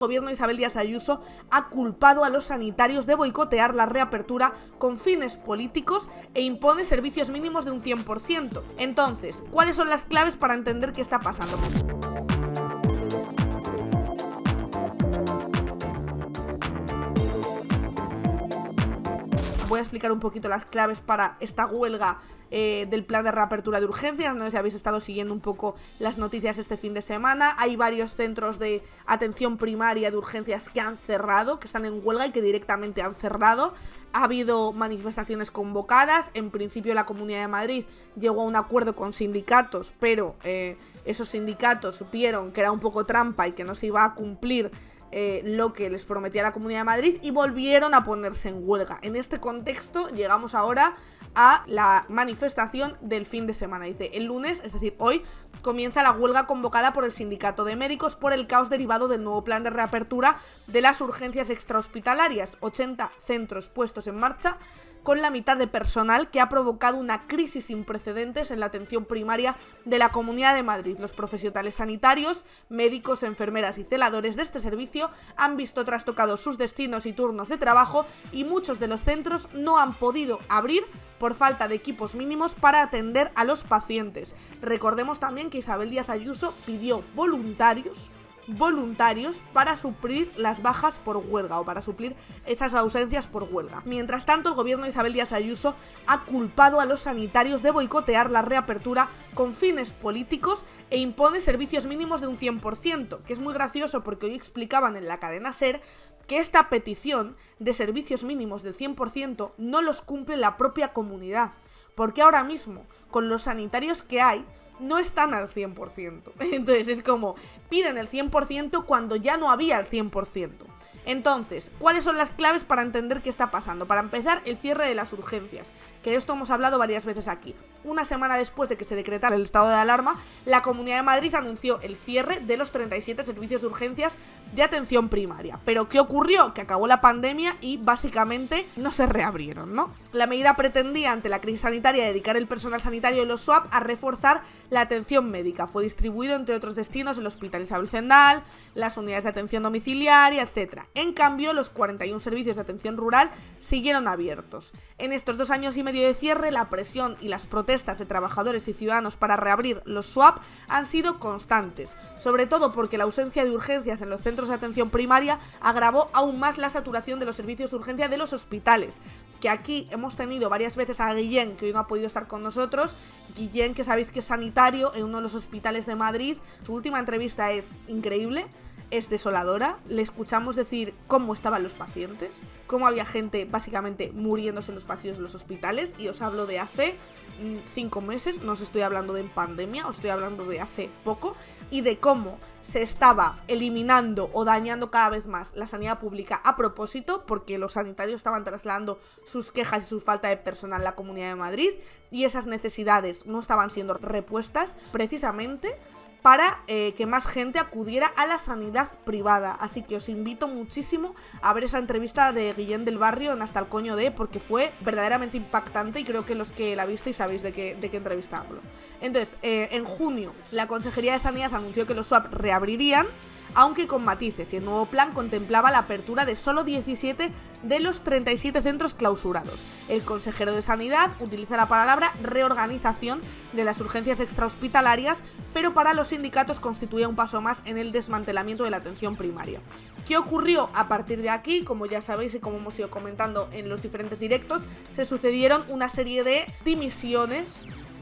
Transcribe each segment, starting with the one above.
El gobierno de Isabel Díaz Ayuso ha culpado a los sanitarios de boicotear la reapertura con fines políticos e impone servicios mínimos de un 100%. Entonces, ¿cuáles son las claves para entender qué está pasando? Voy a explicar un poquito las claves para esta huelga del plan de reapertura de urgencias. No sé si habéis estado siguiendo un poco las noticias este fin de semana. Hay varios centros de atención primaria de urgencias que han cerrado, que están en huelga y que directamente han cerrado. Ha habido manifestaciones convocadas. En principio la Comunidad de Madrid llegó a un acuerdo con sindicatos, pero esos sindicatos supieron que era un poco trampa y que no se iba a cumplir lo que les prometía la Comunidad de Madrid y volvieron a ponerse en huelga. En este contexto llegamos ahora a la manifestación del fin de semana. Dice, el lunes, es decir, hoy, comienza la huelga convocada por el Sindicato de Médicos por el caos derivado del nuevo plan de reapertura de las urgencias extrahospitalarias. 80 centros puestos en marcha con la mitad de personal, que ha provocado una crisis sin precedentes en la atención primaria de la Comunidad de Madrid. Los profesionales sanitarios, médicos, enfermeras y celadores de este servicio han visto trastocados sus destinos y turnos de trabajo y muchos de los centros no han podido abrir por falta de equipos mínimos para atender a los pacientes. Recordemos también que Isabel Díaz Ayuso pidió voluntarios para suplir las bajas por huelga o para suplir esas ausencias por huelga. Mientras tanto, el gobierno de Isabel Díaz Ayuso ha culpado a los sanitarios de boicotear la reapertura con fines políticos e impone servicios mínimos de un 100%, que es muy gracioso porque hoy explicaban en la cadena SER que esta petición de servicios mínimos del 100% no los cumple la propia comunidad, porque ahora mismo, con los sanitarios que hay, no están al 100%. Entonces es como, piden el 100% cuando ya no había el 100%. Entonces, ¿cuáles son las claves para entender qué está pasando? Para empezar, el cierre de las urgencias, que de esto hemos hablado varias veces aquí. Una semana después de que se decretara el estado de alarma, la Comunidad de Madrid anunció el cierre de los 37 servicios de urgencias de atención primaria. ¿Pero qué ocurrió? Que acabó la pandemia y básicamente no se reabrieron, ¿no? La medida pretendía, ante la crisis sanitaria, dedicar el personal sanitario de los SUAP a reforzar la atención médica. Fue distribuido, entre otros destinos, el Hospital Isabel Zendal, las unidades de atención domiciliaria, etc. En cambio, los 41 servicios de atención rural siguieron abiertos. En estos 2 años y medio de cierre, la presión y las protestas de trabajadores y ciudadanos para reabrir los SUAP han sido constantes, sobre todo porque la ausencia de urgencias en los centros de atención primaria agravó aún más la saturación de los servicios de urgencia de los hospitales, que aquí hemos tenido varias veces a Guillén, que hoy no ha podido estar con nosotros. Guillén, que sabéis que es sanitario en uno de los hospitales de Madrid. Su última entrevista es increíble, es desoladora. Le escuchamos decir cómo estaban los pacientes, cómo había gente básicamente muriéndose en los pasillos de los hospitales, y os hablo de hace 5 meses, no os estoy hablando de pandemia, os estoy hablando de hace poco, y de cómo se estaba eliminando o dañando cada vez más la sanidad pública a propósito, porque los sanitarios estaban trasladando sus quejas y su falta de personal a la Comunidad de Madrid, y esas necesidades no estaban siendo repuestas precisamente para que más gente acudiera a la sanidad privada. Así que os invito muchísimo a ver esa entrevista de Guillén del Barrio en Hasta el Coño de, porque fue verdaderamente impactante, y creo que los que la visteis sabéis de qué entrevista hablo. Entonces, en junio, la Consejería de Sanidad anunció que los SUAP reabrirían, aunque con matices, y el nuevo plan contemplaba la apertura de solo 17 de los 37 centros clausurados. El consejero de Sanidad utiliza la palabra reorganización de las urgencias extrahospitalarias, pero para los sindicatos constituía un paso más en el desmantelamiento de la atención primaria. ¿Qué ocurrió a partir de aquí? Como ya sabéis y como hemos ido comentando en los diferentes directos, se sucedieron una serie de dimisiones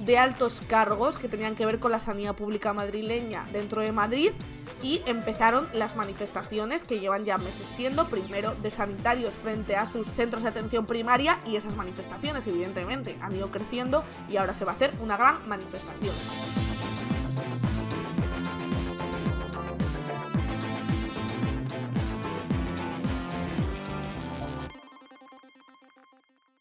de altos cargos que tenían que ver con la sanidad pública madrileña dentro de Madrid, y empezaron las manifestaciones que llevan ya meses siendo, primero de sanitarios frente a sus centros de atención primaria, y esas manifestaciones evidentemente han ido creciendo y ahora se va a hacer una gran manifestación.